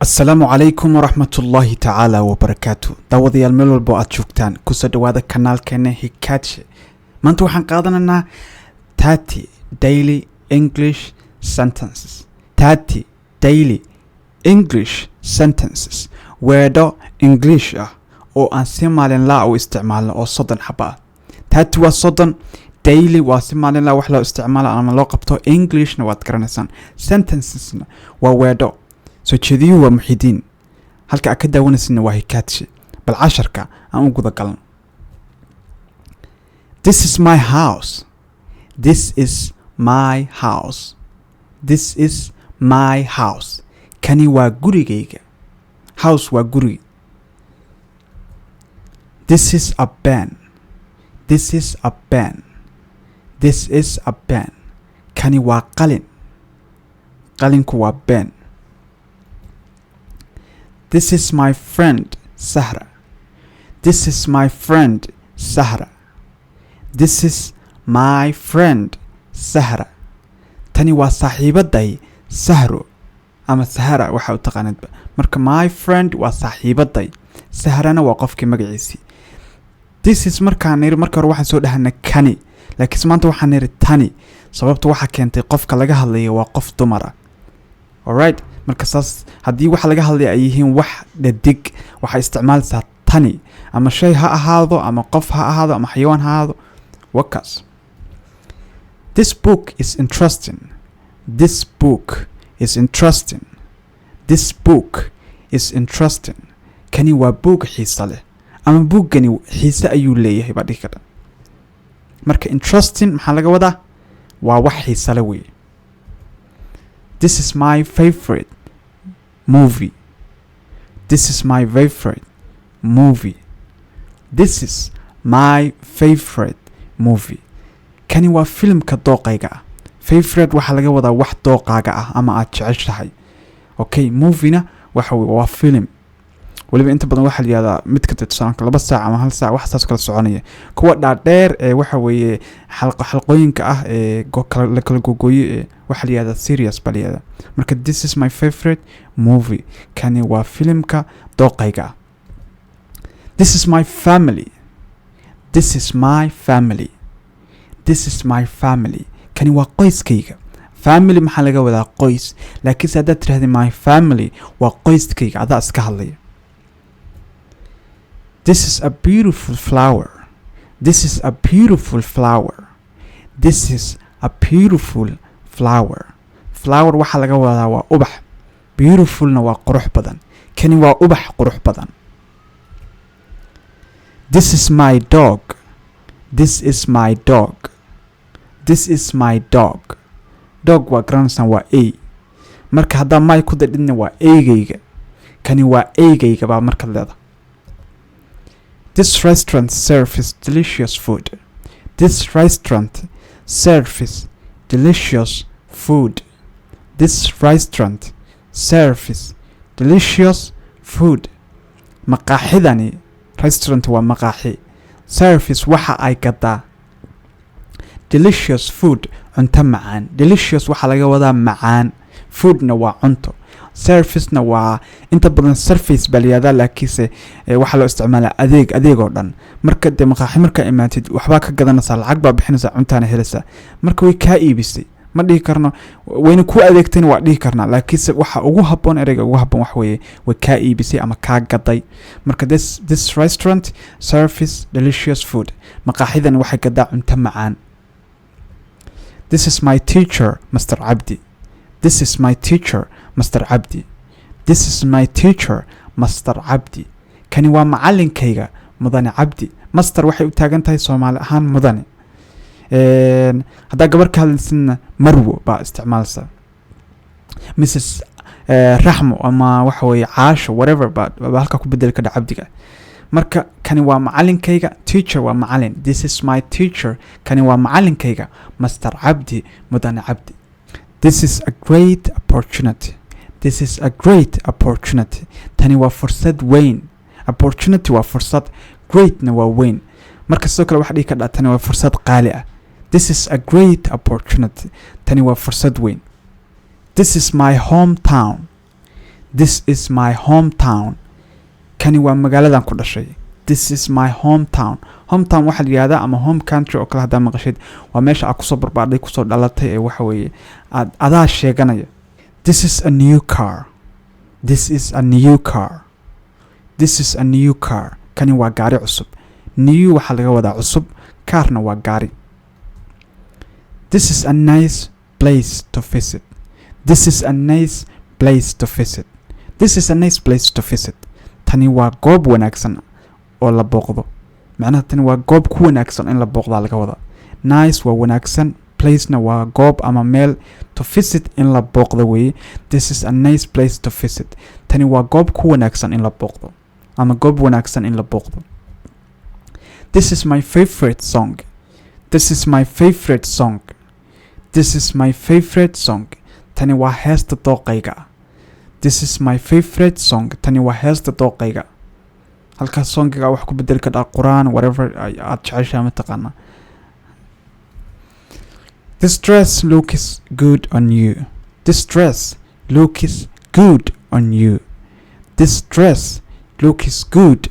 السلام عليكم ورحمة الله تعالى وبركاته. داوديال meel walbo aad joogtaan kusoo dhawaada kanaalkeena Hikaadshe. Maanta waxaan qaadananaa 30 daily English sentences. 30 daily English sentences. Weedho English ah oo aan si maalinle u isticmaalno oo 30 xabo ah. 30 waa 30, daily waa si maalinle wax loo isticmaalo ama loo qabto. Englishna waad garanaysaan. Sentensesna waa weedho. soo jeediyuhu waa muxidiin halka aad ka daawanaysidna waa Hikaadshe. bal casharka aan u guda galno. This is my house. This is my house. This is my house. Kani waa gurigayga. House waa guri. This is a pen. This is a pen. This is a pen. Kani waa qalin. Qalinku waa pen. This is my friend Sahra. This is my friend Sahra. This is my friend Sahra. Tani waa saaxiibaday Sahro ama Sahara waxa u taqaanadba. Marka my friend waa saaxiibaday, Sahrana waa qofkii magaciisi. This is marka hore waxaan soo dhahnaa kani, laakiin maanta waxaan niri tani sababtu waxa keentay qofka laga hadlayo waa qof dumar ah. Alright, marka saas haddii waxa laga hadlay ay yihiin wax dhadig waxa isticmaalsaa tani ama shay ha ahaado ama qof ha ahaado ama xayawaan ha ahaado wakaas. This book is interesting. This book is interesting. This book is interesting. Kani waa book xiiso leh ama bookgani xiiso ayuu leeyahay baa dhihi karta. Marka interesting maxaa laga wadaa waa wax xiiso leh weey. This is my favorite movie. This is my favorite movie. This is my favorite movie. Kani waa filmka dooqayga ah. Favorite waxa laga wadaa wax dooqaaga ah ama aad jeceshahay. Okay, movie-na waxa waa film. waliba inta badan waxa la yiraahdaa mid ka tirsan 2 saac ama 1 saac wax saas kala soconaya. kuwa dhaadheer ee waxa weeye xalqooyinka ah ee la kala googooyay waxa la yiraahdaa serious baliyada. marka this is my favorite movie. Kani waa filmka dooqayga. This is my family. This is my family. This is my family. Kani waa qoyskayga. Family maxaa laga wadaa qoys, laakiin saada tiraahdo my family waa qoyskayga adaa iska hadlaya. This is a beautiful flower. This is a beautiful flower. This is a beautiful flower. Flower waxa laga wadaa waa ubax. Beautifulna waa qurux badan. Kani waa ubax qurux badan. This is my dog. This is my dog. This is my dog. Dog waa grandson waa A. marka hadda may ku dadina waa eegayga. Kani waa eegayga baa marka leedahay. This restaurant serves delicious food. This restaurant serves delicious food. This restaurant serves delicious food. Maqaaxidani restaurant waa maqaaxi. Service waxa ay gadaa delicious food, cunto macaan. Delicious waxa laga wadaa macaan. Foodna waa cunto. Service-na waa inta badan service baliyada laakiinse waxa loo isticmaalaa adeeg oo dhan. marka de maqaaxi marka imaatid waxba ka gadanaysaa, lacag baa bixinaysaa, cuntaana helaysaa. marka way ka iibisay ma dhihi karno wayna ku adeegteen waa dhihi karnaa, laakiinse waxa ugu habboon ereyga ugu habboon wax weeye way ka iibisay ama ka gaday. marka this restaurant serves delicious food. maqaaxidan waxay gadaa cunto macaan. This is my teacher Mr. Abdi. This is my teacher Mr. Abdi. This is my teacher Mr. Abdi. Kani waa macalinkayga mudane Abdi. Master waxay u taagan tahay Soomaali ahaan mudane. hadda gabar ka hadlaysan marwo baa isticmaalsa. Mrs. Rahmo ama waxa weeye Caasho whatever baa halka ku bedel ka dhac Abdiga. marka kani waa macalinkayga. Teacher waa macalin. This is my teacher. Kani waa macalinkayga Mr. Abdi mudane Abdi. This is a great opportunity. This is a great opportunity. Tani waa fursad weyn. Opportunity waa fursad, greatna waa weyn. marka sidoo kale waxa dhihi ka tani waa fursad qaali ah. This is a great opportunity. Tani waa fursad weyn. This is my hometown. This is my hometown. Kani waa magaaladan ku dhashay. This is my hometown. Hometown waxa la yiraahdaa ama home country oo kala hadaa maqashid waa meesha aad ku soo barbaaday ku soo dhalatay ee waxa weeye adaa sheeganaya. This is a new car. This is a new car. This is a new car. Kani waa gaari cusub. New waxa laga wadaa cusub, carna waa gaari. This is a nice place to visit. This is a nice place to visit. This is a nice place to visit. Tani waa goob wanaagsan oo la booqdo. Macnaha tani waa goob ku wanaagsan in la booqdo laga wada. Nice waa wanaagsan, place na waa goob ama meel, to visit in la booqdo weeye. This is a nice place to visit. Tani waa goob ku wanaagsan in la booqdo ama goob wanaagsan in la booqdo. This is my favorite song. This is my favorite song. This is my favorite song. Tani waa heesta dooqayga. This is my favorite song. Tani waa heesta dooqayga. halka songiga wax ku bedel kada quraan whatever aad jeceshahay ma taqaana. This dress looks good on you. This dress looks good on you. This dress looks good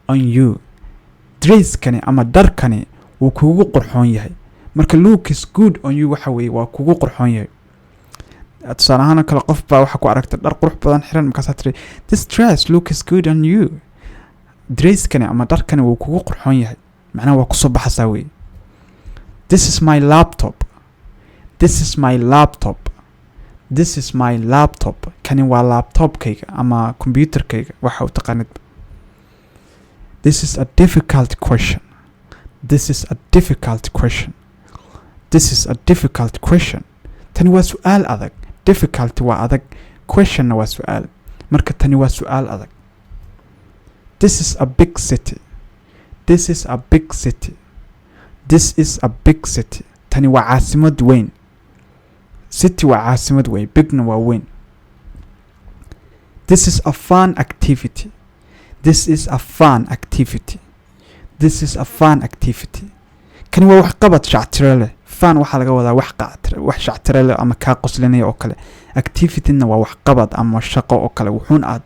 on you. Dress kani ama dar kani wuu kugu qurxoon yahay. Marka looks good on you waxa weeye waa kugu qurxoon yahay. Adsanaana kala qof baa waxa ku aragtay dhar qurux badan xiran markaas aad tiri this dress looks good on you. Dress kani ama dar kani wuu kugu qurxoon yahay. Macnaha waa ku soo baxaysaa weeye. This is my laptop. This is my laptop. This is my laptop. Kani waa laptopkayga ama computerkayga waxa uu taqaanid. This is a difficult question. This is a difficult question. This is a difficult question. Tani waa su'aal adag. Difficult waa adag. Question waa su'aal. Marka tani waa su'aal adag. This is a big city. This is a big city. This is a big city. Tani waa caasimad weyn. City waa caasimad weyn. Bigna waa weyn. This is a fun activity. This is a fun activity. This is a fun activity. Kani waa wax qabad shactire leh. Fun waxa laga wadaa wax qaatire, wax shactire leh ama ka qoslinaya oo kale. Activity-na waa wax qabad ama shaqo oo kale wuxuun aad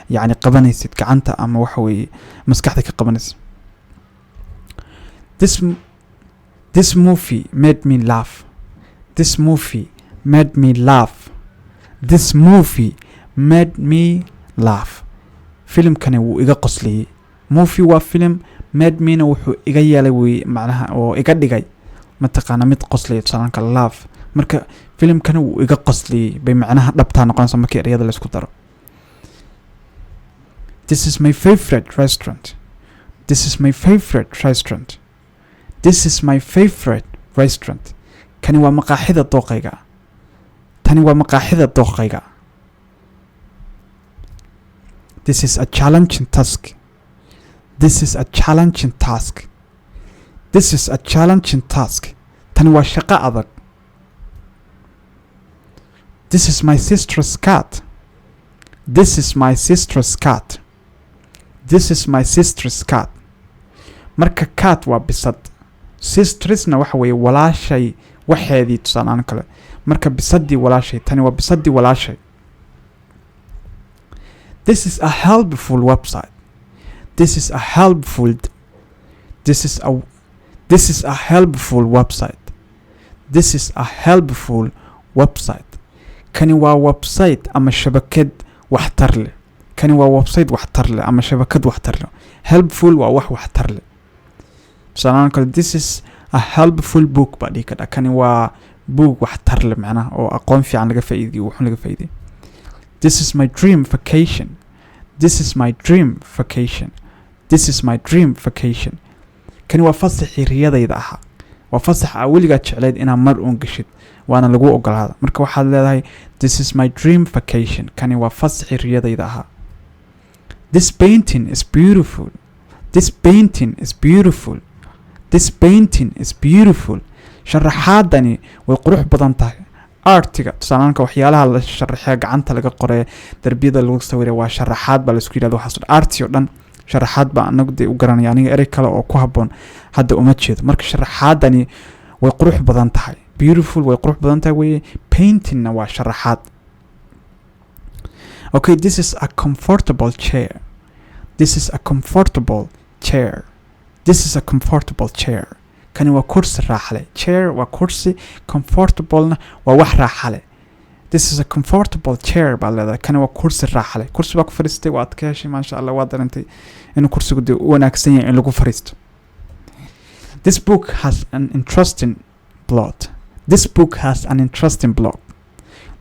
yani qabanaysid gacanta ama waxa weeye maskaxda ka qabanaysid. This movie made me laugh. This movie made me laugh. This movie made me laugh. Filmkani wuu iga qosliyay. Movie waa film, made me na wuxuu iga yeelay weeye macnaha oo iga dhigay mataqaana mid qosliyay tusaanka laugh. Marka filmkani wuu iga qosliyay bay macnaha dhabta noqonaysa markii ereyada la isku daro. This is my favorite restaurant. This is my favorite restaurant. This is my favorite restaurant. Kani waa maqaaxida dooqayga. Tani waa maqaaxida dooqayga. This is a challenging task. This is a challenging task. This is a challenging task. Tani waa shaqo adag. This is my sister's cat. This is my sister's cat. This is my sister's cat. Marka cat waa bisad. Sistersna waxa weeye walaashay waxeedii tusaalaan kale. Marka bisadii walaashay tani waa bisadii walaashay. This is a helpful website. This is a helpful This is a helpful website. This is a helpful website. Kani waa website ama shabakad waxtar leh. Kani waa website waxtar leh ama shabakad waxtar leh. Helpful waa wax waxtar leh. Tusaalaan kale this is a helpful book ba dhigi kada. Kani waa book waxtar leh macnaha oo aqoon fiican laga faa'iidiyo wuxuu laga faa'iidiyo. This is my dream vacation. This is my dream vacation. This is my dream vacation. Kani waa fasaxii riyadayda ahaa. Waa fasax weligaa jecleyd inaad mar uun gashid waana lagu ogolaada. Marka waxaad leedahay this is my dream vacation. Kani waa fasaxii riyadayda ahaa. This painting is beautiful. This painting is beautiful. This painting is beautiful. Sharaxaadani way qurux badan tahay. Artiga tusaalaanka waxyaalaha la sharaxay gacanta laga qoray darbiyada lagu sawiray waa sharaxaad baa la isku yiraahdo waxaas arti oo dhan sharaxaad baa anagu u garanaya aniga erey kale oo ku haboon hadda uma jeedo. Marka sharaxaadani way qurux badan tahay. Beautiful way qurux badan tahay way painting na waa sharaxaad. Okay, this is a comfortable chair. This is a comfortable chair. This is a comfortable chair. Kani waa kursi raaxa leh. Chair waa kursi, comfortable-na waa wax raaxa leh. This is a comfortable chair baa leedahay. Kani waa kursi raaxa leh. Kursi baa ku fadhiistay, waad ka heshay, maasha Allah, waad darantay inuu kursigu dee u wanaagsan yahay in lagu fadhiisto. This book has an interesting plot. This book has an interesting plot.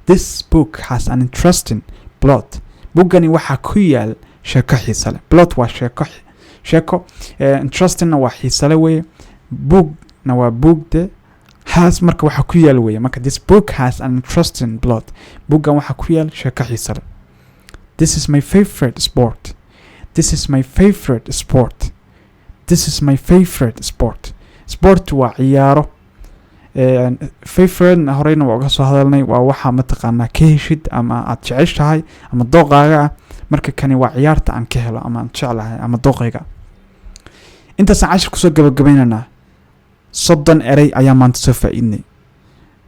This book has an interesting plot. Buugani waxaa ku yaal sheeko xiiso leh. Plot waa sheeko interestingna waa xiiso leh weeye. Bookna waa buugde. Has marka waxaa ku yaal weeye. Marka this book has an interesting plot. Buugan waxaa ku yaal sheeko xiiso leh. This is my favorite sport. This is my favorite sport. This is my favorite sport. Sport waa ciyaaro. Favorite horeyna waa uga soo hadalnay, waa waxa mataqaanaa ka heshid ama aad jeceshahay ama dooqaaga. Marka kani waa ciyaarta aan ka helo ama aan jeclahay ama dooqayga. Intaas aan cashir kusoo gabagabaynana 30 eray ayaa maanta soo faa'iidnay.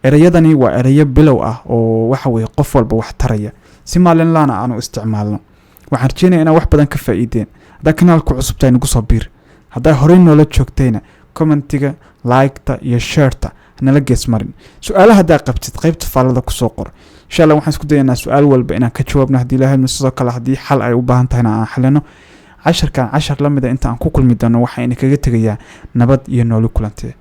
Erayadani waa erayo bilow ah oo waxa weeye qof walba wax taraya si maalinlaana aanu isticmaalno. Waxaan rajeynayaa inaad wax badan ka faa'iideen. Hadaa kanaalku cusub tahay nagu soo biir. Hadaa horey noola joogtayna commentiga, like-ta iyo share-ta nala gees marin. Su'aalaha hadaa qabtid qaybta faalada ku soo qor. Insha Allah waxaan isku dayaynaa su'aal walba inaan ka jawaabno haddii Ilaahay sidoo kale haddii xal ay u baahan tahay aan xalino. Casharkan cashar la mid ah inta aan ku kulmi doono waxaan kaga tagayaa nabad iyo nolol kulantee.